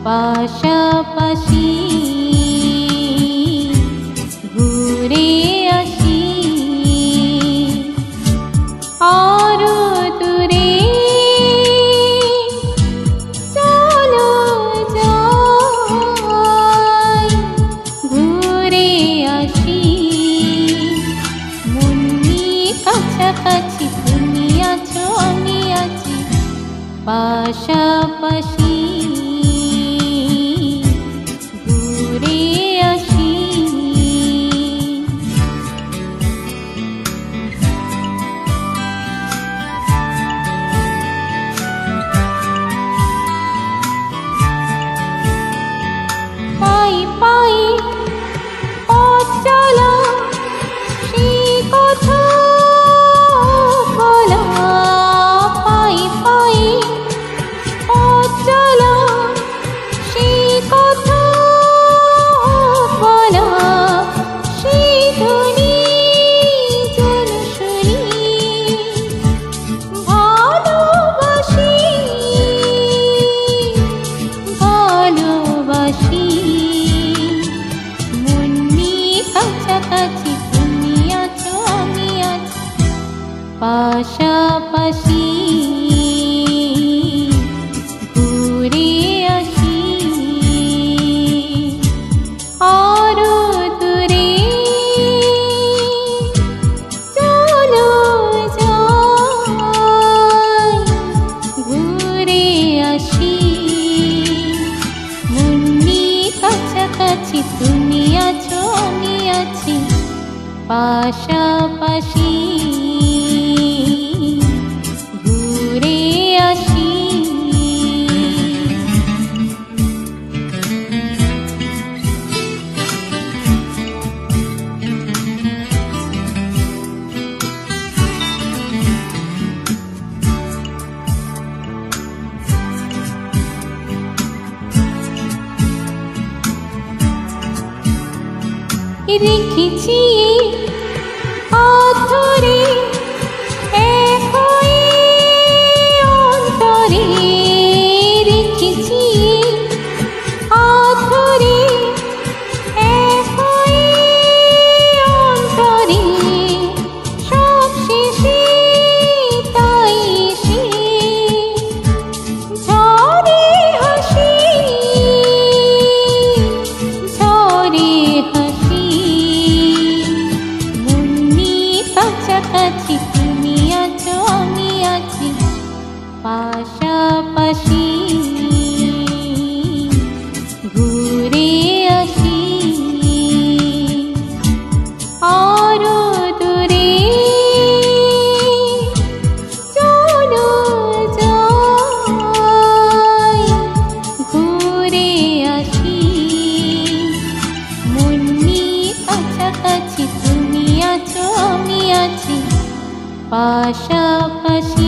পাশাপাশি ঘুরে আসি আরো দূরে চলো যাই ঘুরে আসি মুন্নি কাছাকাছি তুমি আছো আমি আছি পাশাপাশি ঘুরে আসি পাই পাই পথ চলা সেই কথা বলা পাই পাই পথ চলা সেই কথা বলা সেই ধ্বনি যেন শুনি ভালোবাসি ভালোবাসি মুন্নি কাছাকাছি তুমি আছো আমি আছি পাশাপাশি ঘুরে আসি আরো দূরে চলো যাই ঘুরে আসি মুন্নি কাছাকাছি তুমি আছো আমি আছি পাশাপাশি ঘুরে আসি রেখেছি হাত ধরে একই অন্তরে রেখেছি হাত ধরে একই অন্তরে সব শেষে তাই সে ঝরে হাসি ঝরে হাসি মুন্নি কাছাকাছি তুমি আছো আমি আছি পাশাপাশি ঘুরে আসি আরো দূরে চলো যাই ঘুরে আসি মুন্নি কাছাকাছি তুমি আছো আমি আছি পাশাপাশি